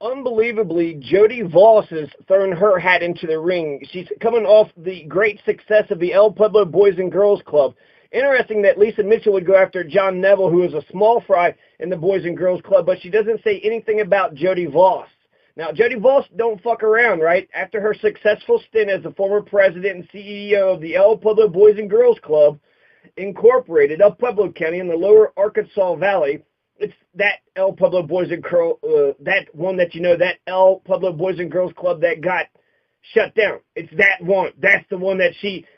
Unbelievably, Jody Voss is throwing her hat into the ring. She's coming off the great success of the El Pueblo Boys and Girls Club. Interesting that Lisa Mitchell would go after John Neville, who is a small fry in the Boys and Girls Club, but she doesn't say anything about Jody Voss. Now, Jody Voss don't fuck around, right? After her successful stint as the former president and CEO of the El Pueblo Boys and Girls Club, Incorporated, El Pueblo County in the lower Arkansas Valley, it's that El Pueblo Boys and Girls, that one that you know, that El Pueblo Boys and Girls Club that got shut down. It's that one. That's the one that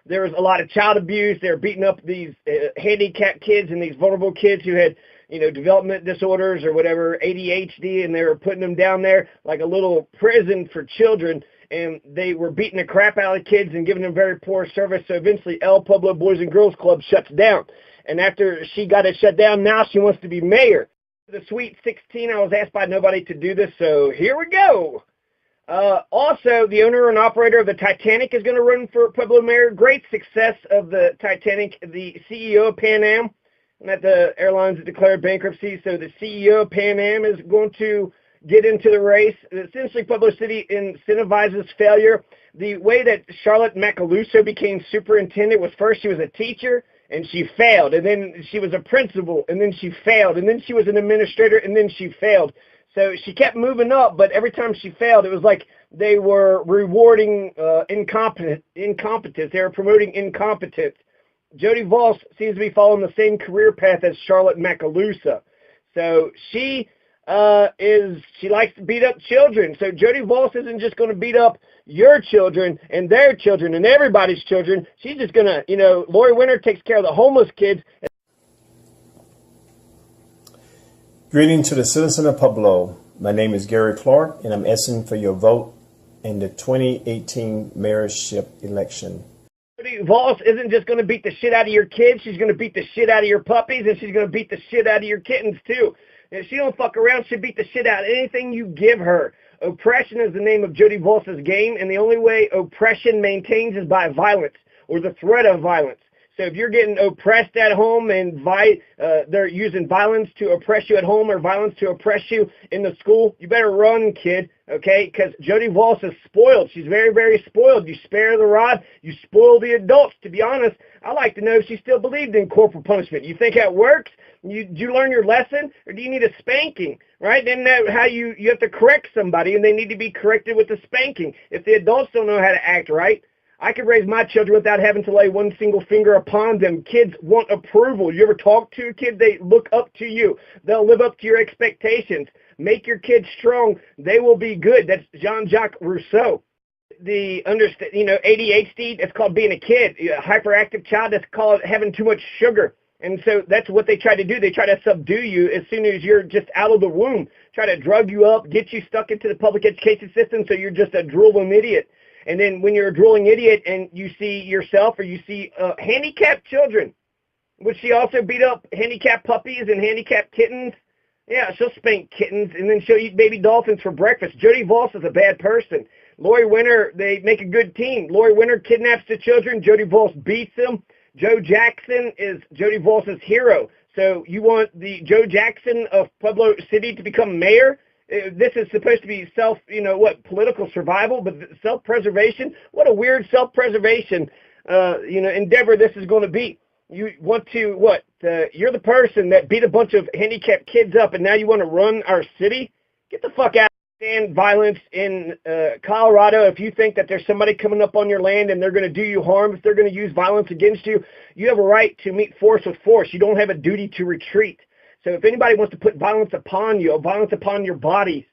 there was a lot of child abuse. They were beating up these handicapped kids and these vulnerable kids who had, development disorders or whatever, ADHD, and they were putting them down there like a little prison for children, and they were beating the crap out of the kids and giving them very poor service. So eventually El Pueblo Boys and Girls Club shuts down. And after she got it shut down, now she wants to be mayor. The Sweet 16, I was asked by nobody to do this, so here we go. Also, the owner and operator of the Titanic is going to run for Pueblo mayor. Great success of the Titanic. The CEO of Pan Am, not the airlines that declared bankruptcy, so the CEO of Pan Am is going to get into the race. Essentially, Pueblo City incentivizes failure. The way that Charlotte Macaluso became superintendent was first she was a teacher, and she failed, and then she was a principal, and then she failed, and then she was an administrator, and then she failed. So she kept moving up, but every time she failed, it was like they were rewarding incompetence. They were promoting incompetence. Jody Voss seems to be following the same career path as Charlotte Macaluso. So she likes to beat up children. So Jody Voss isn't just going to beat up your children and their children and everybody's children. She's just going to, Lori Winter takes care of the homeless kids. Greeting to the citizen of Pueblo. My name is Gary Clark, and I'm asking for your vote in the 2018 mayorship election. Jody Voss isn't just going to beat the shit out of your kids. She's going to beat the shit out of your puppies, and she's going to beat the shit out of your kittens, too. And if she don't fuck around, she'll beat the shit out of anything you give her. Oppression is the name of Jody Voss's game, and the only way oppression maintains is by violence or the threat of violence. So if you're getting oppressed at home and they're using violence to oppress you at home or violence to oppress you in the school, you better run, kid, okay? Because Jody Voss is spoiled. She's very, very spoiled. You spare the rod, you spoil the adults. To be honest, I like to know if she still believed in corporal punishment. You think that works? Did you learn your lesson, or do you need a spanking, right? Isn't that how you have to correct somebody, and they need to be corrected with a spanking? If the adults don't know how to act right, I could raise my children without having to lay one single finger upon them. Kids want approval. You ever talk to a kid? They look up to you. They'll live up to your expectations. Make your kids strong. They will be good. That's Jean-Jacques Rousseau. The ADHD, that's called being a kid. A hyperactive child, that's called having too much sugar. And so that's what they try to do. They try to subdue you as soon as you're just out of the womb. Try to drug you up, get you stuck into the public education system so you're just a drooling idiot. And then when you're a drooling idiot and you see yourself or you see handicapped children, would she also beat up handicapped puppies and handicapped kittens? Yeah, she'll spank kittens, and then she'll eat baby dolphins for breakfast. Jody Voss is a bad person. Lori Winter, they make a good team. Lori Winter kidnaps the children. Jody Voss beats them. Joe Jackson is Jody Voss's hero. So you want the Joe Jackson of Pueblo City to become mayor? This is supposed to be political survival, but self-preservation? What a weird self-preservation, endeavor this is going to be. You want to, you're the person that beat a bunch of handicapped kids up, and now you want to run our city? Get the fuck out. Stand violence in Colorado. If you think that there's somebody coming up on your land and they're going to do you harm, if they're going to use violence against you, you have a right to meet force with force. You don't have a duty to retreat. So if anybody wants to put violence upon you, or violence upon your bodies,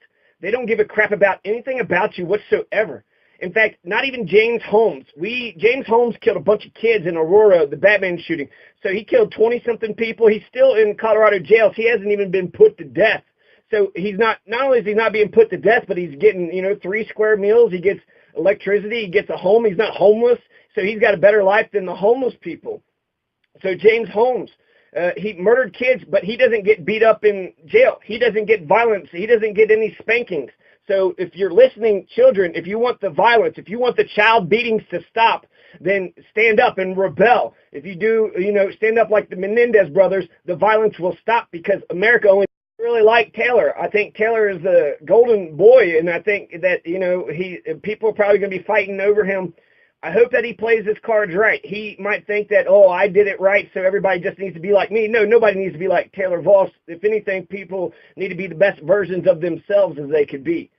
they don't give a crap about anything about you whatsoever. In fact, not even James Holmes. James Holmes killed a bunch of kids in Aurora, the Batman shooting. So he killed 20-something people. He's still in Colorado jails. He hasn't even been put to death. So he's not only is he not being put to death, but he's getting, 3 square meals. He gets electricity. He gets a home. He's not homeless. So he's got a better life than the homeless people. So James Holmes, he murdered kids, but he doesn't get beat up in jail. He doesn't get violence. He doesn't get any spankings. So if you're listening, children, if you want the violence, if you want the child beatings to stop, then stand up and rebel. If you do, stand up like the Menendez brothers, the violence will stop, because America only really like Taylor. I think Taylor is the golden boy, and I think that, you know, people are probably going to be fighting over him. I hope that he plays his cards right. He might think that, oh, I did it right, so everybody just needs to be like me. No, nobody needs to be like Taylor Voss. If anything, people need to be the best versions of themselves as they could be.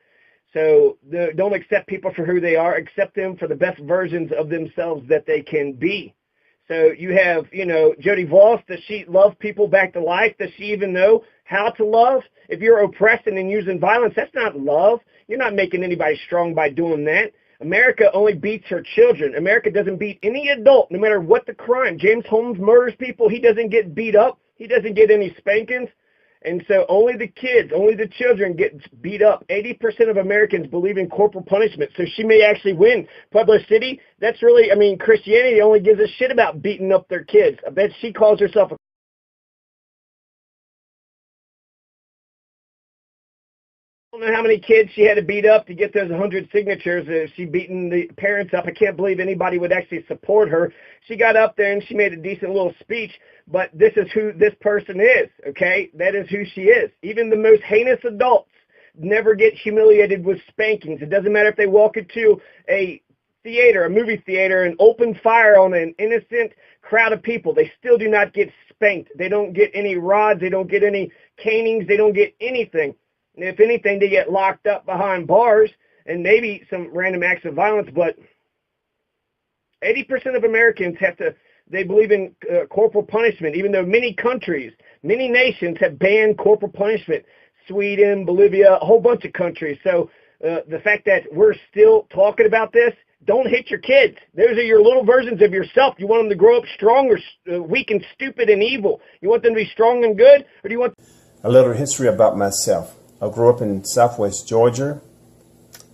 So don't accept people for who they are. Accept them for the best versions of themselves that they can be. So you have, you know, Jody Voss. Does she love people back to life? Does she even know how to love? If you're oppressing and using violence, that's not love. You're not making anybody strong by doing that. America only beats her children. America doesn't beat any adult, no matter what the crime. James Holmes murders people. He doesn't get beat up. He doesn't get any spankings. And so only the kids, only the children get beat up. 80% of Americans believe in corporal punishment. So she may actually win. Pueblo City, that's really, I mean, Christianity only gives a shit about beating up their kids. I bet she calls herself a I don't know how many kids she had to beat up to get those 100 signatures. She beating the parents up. I can't believe anybody would actually support her. She got up there and she made a decent little speech, but this is who this person is, okay? That is who she is. Even the most heinous adults never get humiliated with spankings. It doesn't matter if they walk into a theater, a movie theater, and open fire on an innocent crowd of people. They still do not get spanked. They don't get any rods. They don't get any canings. They don't get anything. And if anything, they get locked up behind bars and maybe some random acts of violence. But 80% of Americans they believe in corporal punishment, even though many countries, many nations have banned corporal punishment. Sweden, Bolivia, a whole bunch of countries. So the fact that we're still talking about this, don't hit your kids. Those are your little versions of yourself. You want them to grow up strong or weak and stupid and evil? You want them to be strong and good? Or do you want... A little history about myself. I grew up in Southwest Georgia.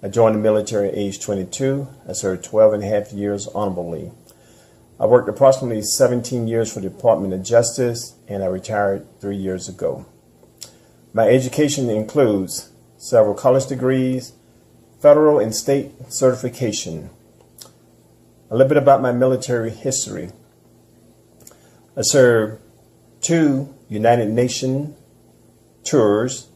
I joined the military at age 22. I served 12 and a half years honorably. I worked approximately 17 years for the Department of Justice, and I retired 3 years ago. My education includes several college degrees, federal and state certification. A little bit about my military history. I served 2 United Nations tours.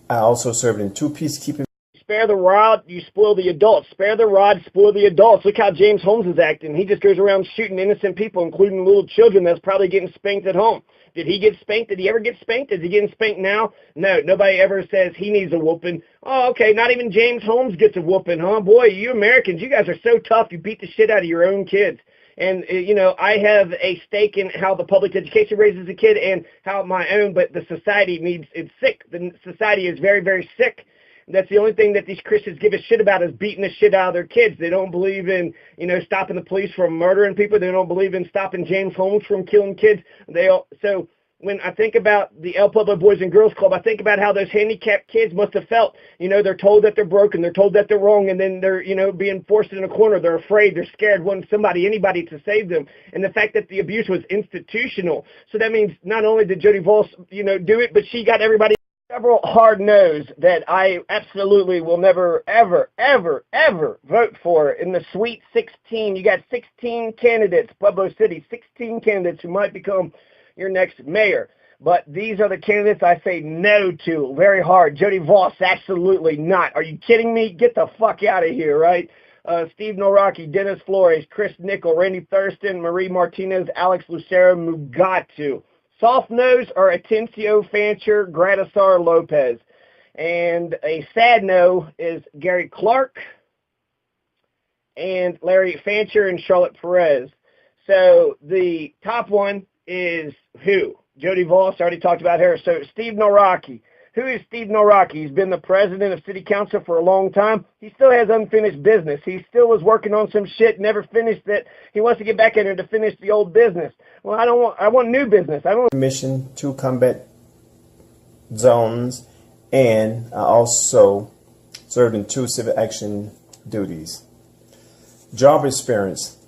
I also served in 2 peacekeeping. Spare the rod, you spoil the adults. Spare the rod, spoil the adults. Look how James Holmes is acting. He just goes around shooting innocent people, including little children that's probably getting spanked at home. Did he get spanked? Did he ever get spanked? Is he getting spanked now? No, nobody ever says he needs a whooping. Oh, okay, not even James Holmes gets a whooping, huh? Boy, you Americans, you guys are so tough. You beat the shit out of your own kids. And, you know, I have a stake in how the public education raises a kid and how my own, but the society it's sick. The society is very, very sick. That's the only thing that these Christians give a shit about is beating the shit out of their kids. They don't believe in, you know, stopping the police from murdering people. They don't believe in stopping James Holmes from killing kids. So when I think about the El Pueblo Boys and Girls Club, I think about how those handicapped kids must have felt. You know, they're told that they're broken, they're told that they're wrong, and then they're, you know, being forced in a corner. They're afraid, they're scared, wanting anybody to save them. And the fact that the abuse was institutional. So that means not only did Jody Voss, you know, do it, but she got everybody. Several hard no's that I absolutely will never, ever, ever, ever vote for in the Sweet 16. You got 16 candidates, Pueblo City, 16 candidates who might become your next mayor. But these are the candidates I say no to very hard. Jody Voss, absolutely not. Are you kidding me? Get the fuck out of here, right? Steve Noraki, Dennis Flores, Chris Nickel, Randy Thurston, Marie Martinez, Alex Lucero, Mugatu. Soft nose are Atencio Fancher, Gradisar Lopez. And a sad no is Gary Clark and Larry Fancher and Charlotte Perez. So the top one is who? Jody Voss, already talked about her. So Steve Noraki. Who is Steve Noraki? He's been the president of city council for a long time. He still has unfinished business. He still was working on some shit, never finished it. He wants to get back in there to finish the old business. Well, I want new business. Mission 2 combat zones, and I also served in 2 civil action duties. Job experience.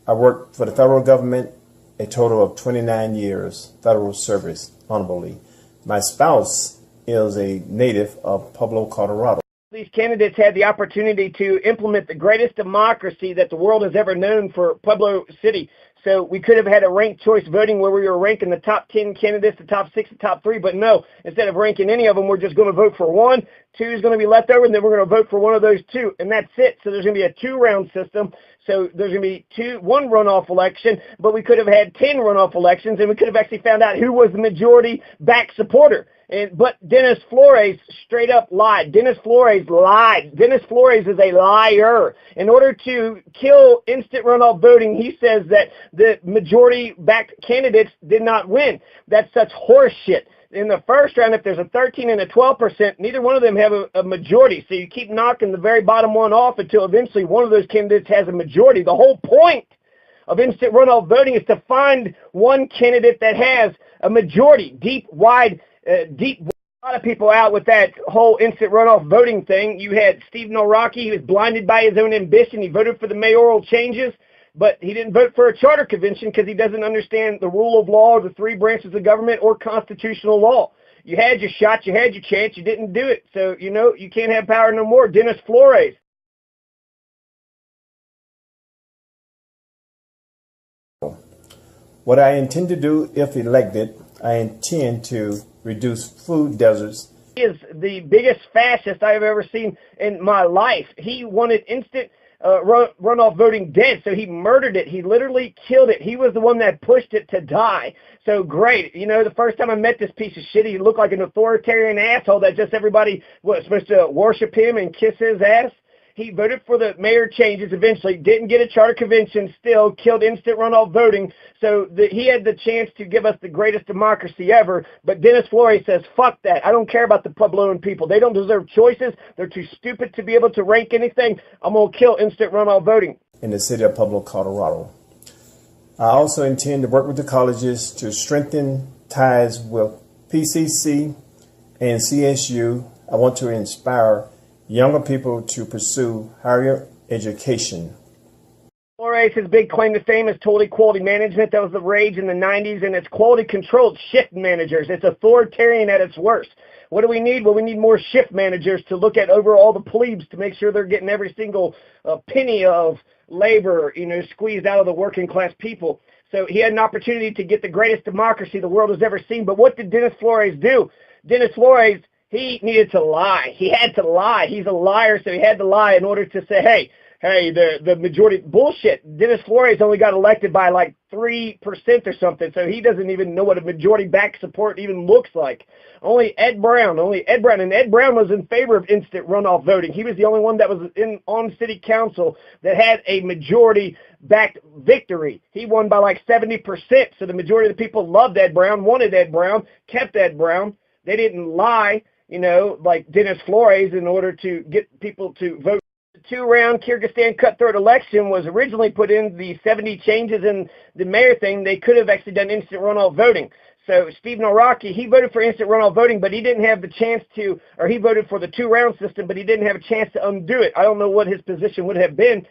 I worked for the federal government a total of 29 years, federal service, honorably. My spouse is a native of Pueblo, Colorado. These candidates had the opportunity to implement the greatest democracy that the world has ever known for Pueblo City. So we could have had a ranked choice voting where we were ranking the top 10 candidates, the top 6, the top 3, but no, instead of ranking any of them, we're just going to vote for one. 2 is going to be left over, and then we're going to vote for one of those 2, and that's it. So there's going to be a 2-round system. So there's going to be one runoff election, but we could have had 10 runoff elections, and we could have actually found out who was the majority back supporter. But Dennis Flores straight up lied. Dennis Flores lied. Dennis Flores is a liar. In order to kill instant runoff voting, he says that the majority-backed candidates did not win. That's such horse shit. In the first round, if there's a 13 and a 12%, neither one of them have a majority. So you keep knocking the very bottom one off until eventually one of those candidates has a majority. The whole point of instant runoff voting is to find one candidate that has a majority, deep, wide, a lot of people out with that whole instant runoff voting thing. You had Steve Noraki. He was blinded by his own ambition. He voted for the mayoral changes, but he didn't vote for a charter convention because he doesn't understand the rule of law or the 3 branches of government or constitutional law. You had your shot. You had your chance. You didn't do it. So, you can't have power no more. Dennis Flores. What I intend to do if elected, I intend to reduce food deserts. He is the biggest fascist I've ever seen in my life. He wanted instant runoff voting dead, so he murdered it. He literally killed it. He was the one that pushed it to die. So great. The first time I met this piece of shit, he looked like an authoritarian asshole that just everybody was supposed to worship him and kiss his ass. He voted for the mayor changes eventually, didn't get a charter convention, still killed instant runoff voting. So he had the chance to give us the greatest democracy ever. But Dennis Flores says, fuck that. I don't care about the Puebloan people. They don't deserve choices. They're too stupid to be able to rank anything. I'm going to kill instant runoff voting. In the city of Pueblo, Colorado. I also intend to work with the colleges to strengthen ties with PCC and CSU. I want to inspire younger people to pursue higher education. Flores, his big claim to fame is total quality management. That was the rage in the 90s, and it's quality controlled shift managers. It's authoritarian at its worst. What do we need? Well, we need more shift managers to look at over all the plebes to make sure they're getting every single penny of labor, squeezed out of the working class people. So he had an opportunity to get the greatest democracy the world has ever seen. But what did Dennis Flores do? Dennis Flores, he needed to lie. He had to lie. He's a liar, so he had to lie in order to say, hey, the majority, bullshit. Dennis Flores only got elected by like 3% or something, so he doesn't even know what a majority back support even looks like. Only Ed Brown, and Ed Brown was in favor of instant runoff voting. He was the only one that was on city council that had a majority backed victory. He won by like 70%, so the majority of the people loved Ed Brown, wanted Ed Brown, kept Ed Brown. They didn't lie, like Dennis Flores in order to get people to vote. The 2-round Kyrgyzstan cutthroat election was originally put in the 70 changes in the mayor thing. They could have actually done instant runoff voting. So Steve Noraki, he voted for instant runoff voting, but he didn't have the chance to, or he voted for the 2-round system, but he didn't have a chance to undo it. I don't know what his position would have been.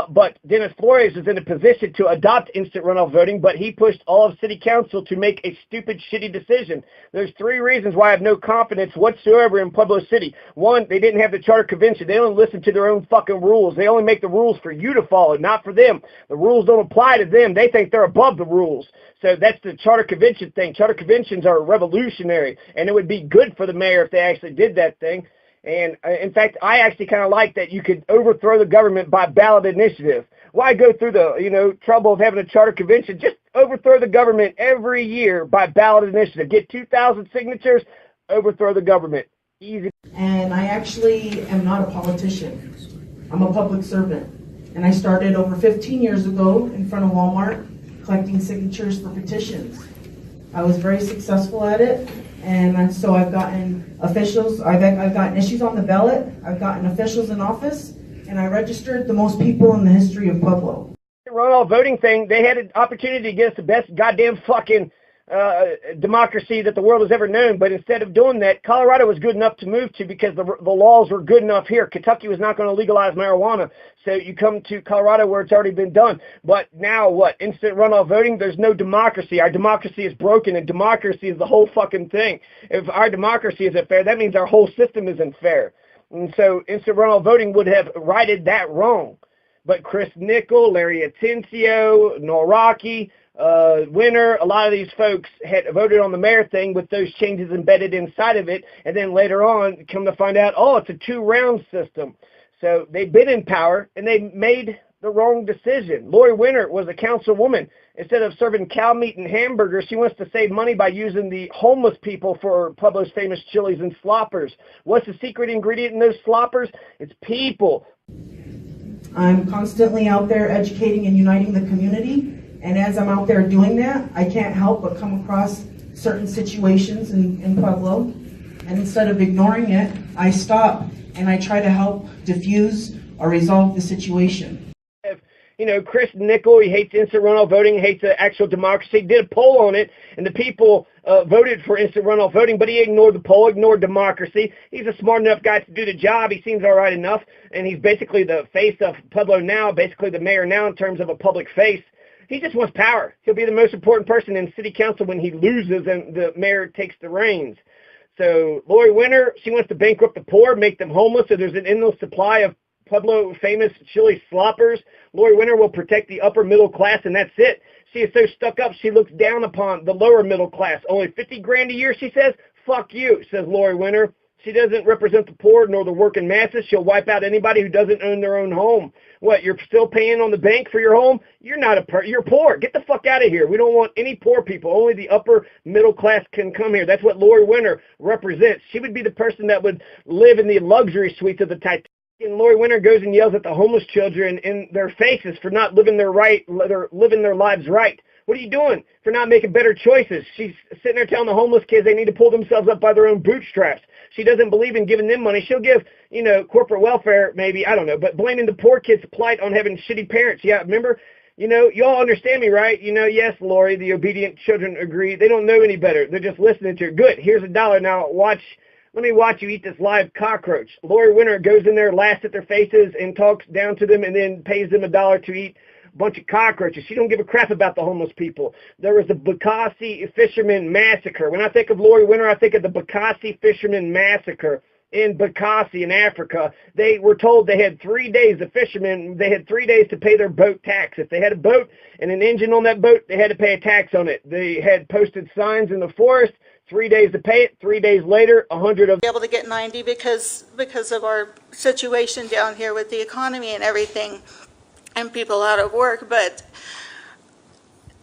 But Dennis Flores is in a position to adopt instant runoff voting, but he pushed all of city council to make a stupid, shitty decision. There's 3 reasons why I have no confidence whatsoever in Pueblo City. 1, they didn't have the charter convention. They don't listen to their own fucking rules. They only make the rules for you to follow, not for them. The rules don't apply to them. They think they're above the rules. So that's the charter convention thing. Charter conventions are revolutionary, and it would be good for the mayor if they actually did that thing. And in fact, I actually kind of like that you could overthrow the government by ballot initiative. Why go through the, trouble of having a charter convention? Just overthrow the government every year by ballot initiative. Get 2,000 signatures, overthrow the government. Easy. And I actually am not a politician. I'm a public servant. And I started over 15 years ago in front of Walmart collecting signatures for petitions. I was very successful at it. And so I've gotten officials, I've gotten issues on the ballot, I've gotten officials in office, and I registered the most people in the history of Pueblo. The runoff voting thing, they had an opportunity to get us the best goddamn fucking democracy that the world has ever known, but instead of doing that, Colorado was good enough to move to because the laws were good enough here. Kentucky was not going to legalize marijuana, so you come to Colorado where it's already been done. But now what? Instant runoff voting? There's no democracy. Our democracy is broken, and democracy is the whole fucking thing. If our democracy isn't fair, that means our whole system isn't fair. And so instant runoff voting would have righted that wrong. But Chris Nickel, Larry Atencio, Noraki, Winter, a lot of these folks had voted on the mayor thing with those changes embedded inside of it, and then later on come to find out, oh, it's a 2-round system. So they've been in power, and they made the wrong decision. Lori Winter was a councilwoman. Instead of serving cow meat and hamburgers, she wants to save money by using the homeless people for Pueblo's famous chilies and sloppers. What's the secret ingredient in those sloppers? It's people. I'm constantly out there educating and uniting the community, and as I'm out there doing that, I can't help but come across certain situations in Pueblo, and instead of ignoring it, I stop and I try to help diffuse or resolve the situation. You know, Chris Nickel, he hates instant runoff voting, hates the actual democracy, did a poll on it, and the people voted for instant runoff voting, but he ignored the poll, ignored democracy. He's a smart enough guy to do the job. He seems all right enough, and he's basically the face of Pueblo now, basically the mayor now in terms of a public face. He just wants power. He'll be the most important person in city council when he loses and the mayor takes the reins. So Lori Winter, she wants to bankrupt the poor, make them homeless, so there's an endless supply of Pueblo famous chili sloppers. Lori Winter will protect the upper middle class, and that's it. She is so stuck up, she looks down upon the lower middle class. Only 50 grand a year, she says? Fuck you, says Lori Winter. She doesn't represent the poor nor the working masses. She'll wipe out anybody who doesn't own their own home. What, you're still paying on the bank for your home? You're not you're poor. Get the fuck out of here. We don't want any poor people. Only the upper middle class can come here. That's what Lori Winter represents. She would be the person that would live in the luxury suites of the Titanic. And Lori Winter goes and yells at the homeless children in their faces for not living their lives right. What are you doing for not making better choices? She's sitting there telling the homeless kids they need to pull themselves up by their own bootstraps. She doesn't believe in giving them money. She'll give, you know, corporate welfare maybe, I don't know, but blaming the poor kids' plight on having shitty parents. Yeah, remember? You know, y'all understand me, right? You know, yes, Lori, the obedient children agree. They don't know any better. They're just listening to her. Good, here's $1. Now let me watch you eat this live cockroach. Lori Winter goes in there, laughs at their faces, and talks down to them, and then pays them $1 to eat a bunch of cockroaches. She don't give a crap about the homeless people. There was the Bukasi fisherman massacre. When I think of Lori Winter, I think of the Bukasi fisherman massacre in Bukasi in Africa. They were told they had 3 days, the fishermen, they had 3 days to pay their boat tax. If they had a boat and an engine on that boat, they had to pay a tax on it. They had posted signs in the forest, 3 days to pay it. 3 days later, 100 of be able to get 90 because of our situation down here with the economy and everything and people out of work. But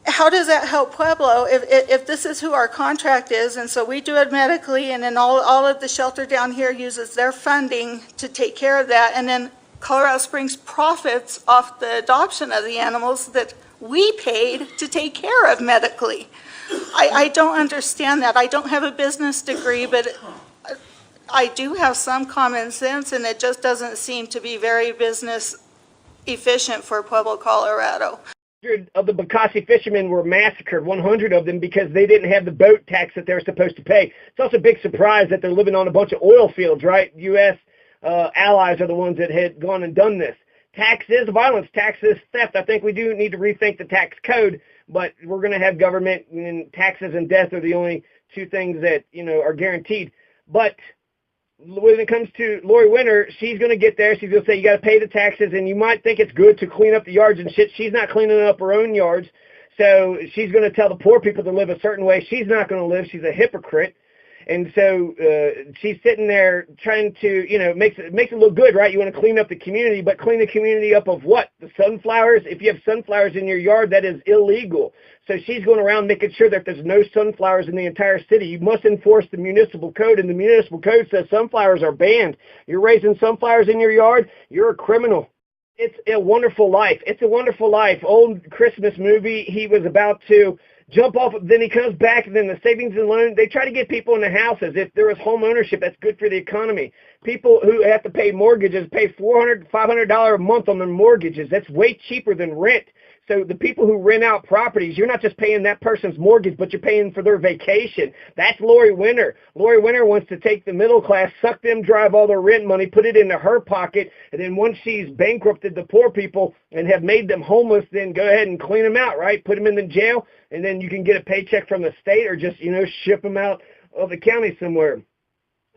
how does that help Pueblo if this is who our contract is, and so we do it medically, and then all of the shelter down here uses their funding to take care of that, and then Colorado Springs profits off the adoption of the animals that we paid to take care of medically. I don't understand that. I don't have a business degree, but I do have some common sense, and it just doesn't seem to be very business efficient for Pueblo, Colorado. 100 of the Bukasi fishermen were massacred, 100 of them, because they didn't have the boat tax that they were supposed to pay. It's also a big surprise that they're living on a bunch of oil fields, right? U.S. Allies are the ones that had gone and done this. Tax is violence. Tax is theft. I think we do need to rethink the tax code, but we're going to have government, and taxes and death are the only two things that, you know, are guaranteed. But when it comes to Lori Winter, she's going to get there. She's going to say you got to pay the taxes, and you might think it's good to clean up the yards and shit. She's not cleaning up her own yards, so she's going to tell the poor people to live a certain way. She's not going to live. She's a hypocrite. And so she's sitting there trying to, you know, makes it look good, right? You want to clean up the community, but clean the community up of what? The sunflowers? If you have sunflowers in your yard, that is illegal. So she's going around making sure that there's no sunflowers in the entire city. You must enforce the municipal code, and the municipal code says sunflowers are banned. You're raising sunflowers in your yard, you're a criminal. It's a Wonderful Life. It's a Wonderful Life. Old Christmas movie. He was about to jump off, then he comes back, and then the savings and loan, they try to get people in the houses. If there is home ownership, that's good for the economy. People who have to pay mortgages pay $400, $500 a month on their mortgages. That's way cheaper than rent. So the people who rent out properties, you're not just paying that person's mortgage, but you're paying for their vacation. That's Lori Winter. Lori Winter wants to take the middle class, suck them dry of all their rent money, put it into her pocket, and then once she's bankrupted the poor people and have made them homeless, then go ahead and clean them out, right? Put them in the jail, and then you can get a paycheck from the state or just, you know, ship them out of the county somewhere.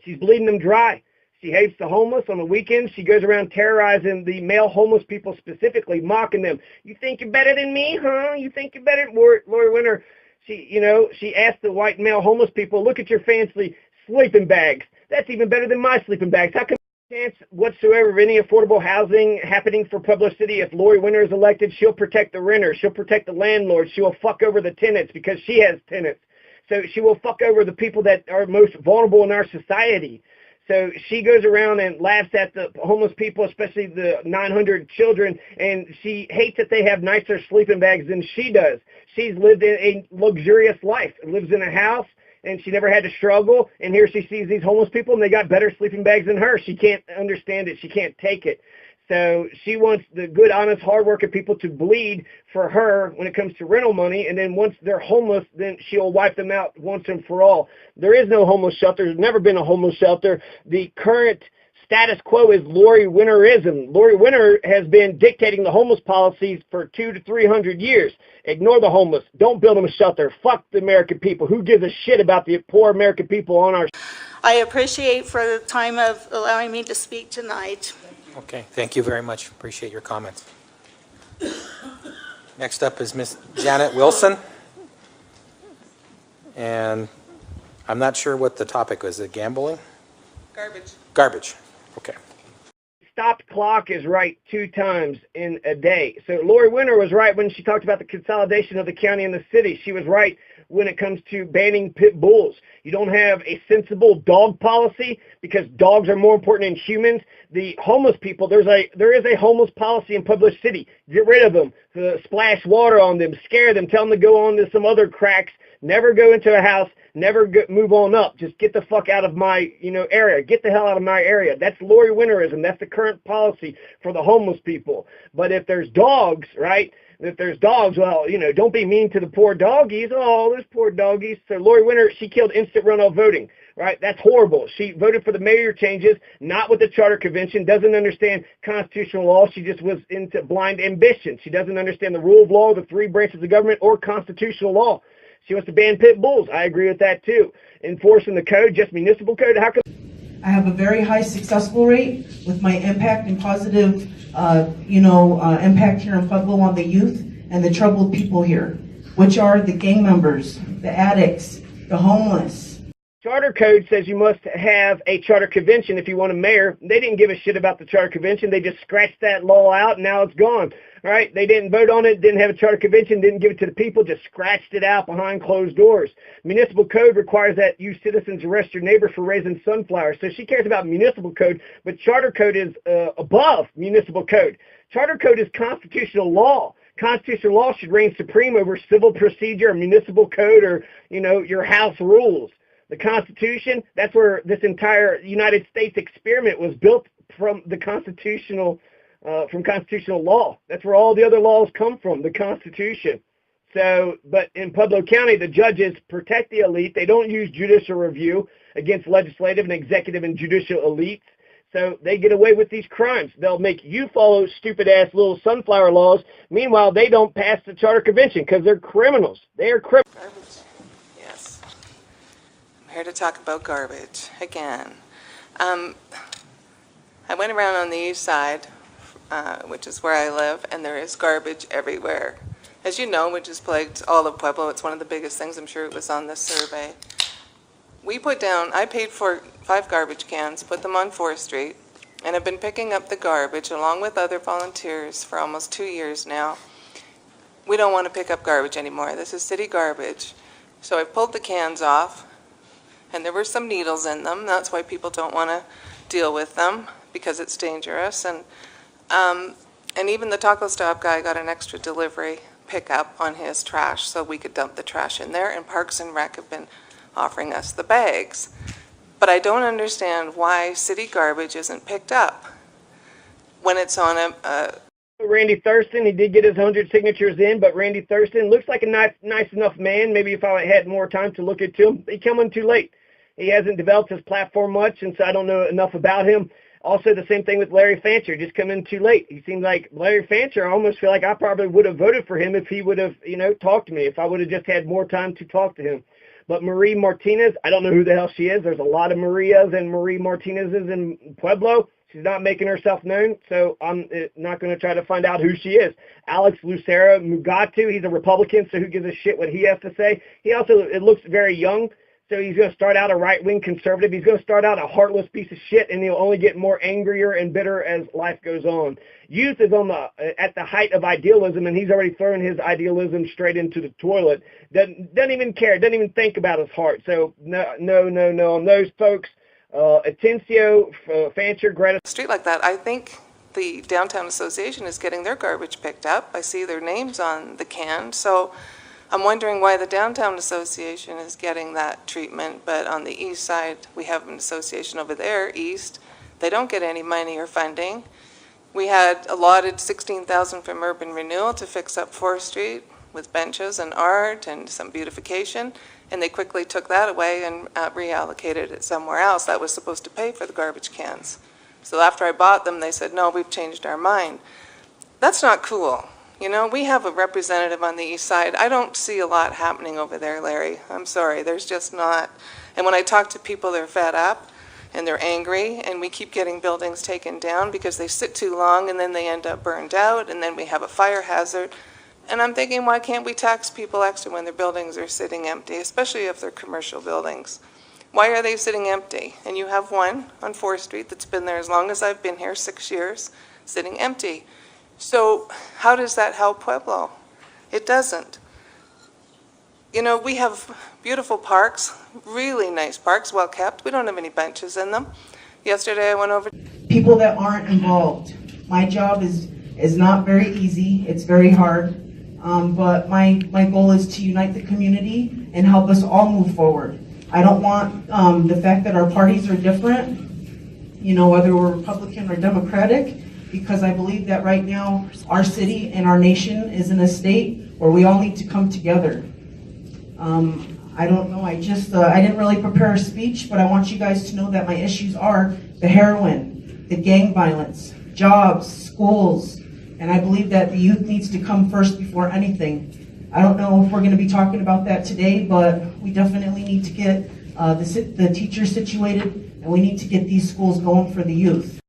She's bleeding them dry. She hates the homeless. On the weekends, she goes around terrorizing the male homeless people, specifically mocking them. You think you're better than me, huh? You think you're better? Lori Winter, she asked the white male homeless people, look at your fancy sleeping bags. That's even better than my sleeping bags. How come chance whatsoever of any affordable housing happening for Pueblo City? If Lori Winter is elected, she'll protect the renters. She'll protect the landlords. She will fuck over the tenants because she has tenants. So she will fuck over the people that are most vulnerable in our society. So she goes around and laughs at the homeless people, especially the 900 children, and she hates that they have nicer sleeping bags than she does. She's lived in a luxurious life, lives in a house, and she never had to struggle, and here she sees these homeless people, and they got better sleeping bags than her. She can't understand it. She can't take it. So she wants the good, honest, hardworking people to bleed for her when it comes to rental money, and then once they're homeless, then she'll wipe them out once and for all. There is no homeless shelter. There's never been a homeless shelter. The current status quo is Lori Winterism. Lori Winter has been dictating the homeless policies for 200 to 300 years. Ignore the homeless. Don't build them a shelter. Fuck the American people. Who gives a shit about the poor American people on our... I appreciate for the time of allowing me to speak tonight. Okay, thank you very much. Appreciate your comments. Next up is Miss Janet Wilson. And I'm not sure what the topic was. Is it gambling? Garbage. Garbage. Okay. Stopped clock is right 2 times in a day. So Lori Winter was right when she talked about the consolidation of the county and the city. She was right when it comes to banning pit bulls. You don't have a sensible dog policy because dogs are more important than humans. The homeless people, there is a homeless policy in Pueblo City. Get rid of them. Splash water on them. Scare them. Tell them to go on to some other cracks. Never go into a house. Never move on up. Just get the fuck out of my, area. Get the hell out of my area. That's Lori Winterism. That's the current policy for the homeless people. But if there's dogs, right? If there's dogs, well, don't be mean to the poor doggies. Oh, those poor doggies. So Lori Winter, she killed instant runoff voting, right? That's horrible. She voted for the mayor changes, not with the charter convention, doesn't understand constitutional law. She just was into blind ambition. She doesn't understand the rule of law, the 3 branches of government, or constitutional law. She wants to ban pit bulls. I agree with that, too. Enforcing the code, just municipal code. How come? I have a very high successful rate with my impact and positive, impact here in Pueblo on the youth and the troubled people here, which are the gang members, the addicts, the homeless. Charter code says you must have a charter convention if you want a mayor. They didn't give a shit about the charter convention. They just scratched that law out, and now it's gone. Right? They didn't vote on it, didn't have a charter convention, didn't give it to the people, just scratched it out behind closed doors. Municipal code requires that you citizens arrest your neighbors for raising sunflowers. So she cares about municipal code, but charter code is above municipal code. Charter code is constitutional law. Constitutional law should reign supreme over civil procedure or municipal code or, your house rules. The Constitution, that's where this entire United States experiment was built from the constitutional law. That's where all the other laws come from, the Constitution. So, but in Pueblo County, the judges protect the elite. They don't use judicial review against legislative and executive and judicial elites. So they get away with these crimes. They'll make you follow stupid-ass little sunflower laws. Meanwhile, they don't pass the charter convention because they're criminals. They are criminals. Garbage. Yes. I'm here to talk about garbage again. I went around on the east side, which is where I live, and there is garbage everywhere. As you know, which has plagued all of Pueblo, it's one of the biggest things. I'm sure it was on this survey. I paid for 5 garbage cans, put them on 4th Street, and have been picking up the garbage along with other volunteers for almost 2 years now. We don't want to pick up garbage anymore. This is city garbage. So I pulled the cans off, and there were some needles in them. That's why people don't want to deal with them, because it's dangerous. And even the taco stop guy got an extra delivery pickup on his trash so we could dump the trash in there, and Parks and Rec have been offering us the bags. But I don't understand why city garbage isn't picked up when it's on a Randy Thurston, he did get his 100 signatures in, but Randy Thurston looks like a nice enough man. Maybe if I had more time to look into him, he came in too late. He hasn't developed his platform much, and so I don't know enough about him. Also, the same thing with Larry Fancher, just come in too late. He seems like Larry Fancher, I almost feel like I probably would have voted for him if he would have, talked to me, if I would have just had more time to talk to him. But Marie Martinez, I don't know who the hell she is. There's a lot of Marias and Marie Martinezes in Pueblo. She's not making herself known, so I'm not going to try to find out who she is. Alex Lucero Mugatu, he's a Republican, so who gives a shit what he has to say? He also, it looks very young, so he's going to start out a right-wing conservative. He's going to start out a heartless piece of shit, and he'll only get more angrier and bitter as life goes on. Youth is at the height of idealism, and he's already thrown his idealism straight into the toilet. Doesn't even care, doesn't even think about his heart. So no on those folks. Atencio, Fancher, Greta. Street like that, I think the Downtown Association is getting their garbage picked up. I see their names on the can, so I'm wondering why the Downtown Association is getting that treatment, but on the east side, we have an association over there, east. They don't get any money or funding. We had allotted $16,000 from Urban Renewal to fix up 4th Street with benches and art and some beautification, and they quickly took that away and reallocated it somewhere else. That was supposed to pay for the garbage cans. So after I bought them, they said, no, we've changed our mind. That's not cool. You know, we have a representative on the east side. I don't see a lot happening over there, Larry. I'm sorry, there's just not. And when I talk to people, they're fed up and they're angry, and we keep getting buildings taken down because they sit too long and then they end up burned out, and then we have a fire hazard. And I'm thinking, why can't we tax people extra when their buildings are sitting empty, especially if they're commercial buildings? Why are they sitting empty? And you have one on 4th Street that's been there as long as I've been here, 6 years, sitting empty. So how does that help Pueblo? It doesn't. You know, we have beautiful parks, really nice parks, well kept. We don't have any benches in them. Yesterday I went over. People that aren't involved. My job is not very easy. It's very hard. But my goal is to unite the community and help us all move forward. I don't want the fact that our parties are different, you know, whether we're Republican or Democratic, because I believe that right now our city and our nation is in a state where we all need to come together. I don't know, I didn't really prepare a speech, but I want you guys to know that my issues are the heroin, the gang violence, jobs, schools, and I believe that the youth needs to come first before anything. I don't know if we're going to be talking about that today, but we definitely need to get the teachers situated, and we need to get these schools going for the youth.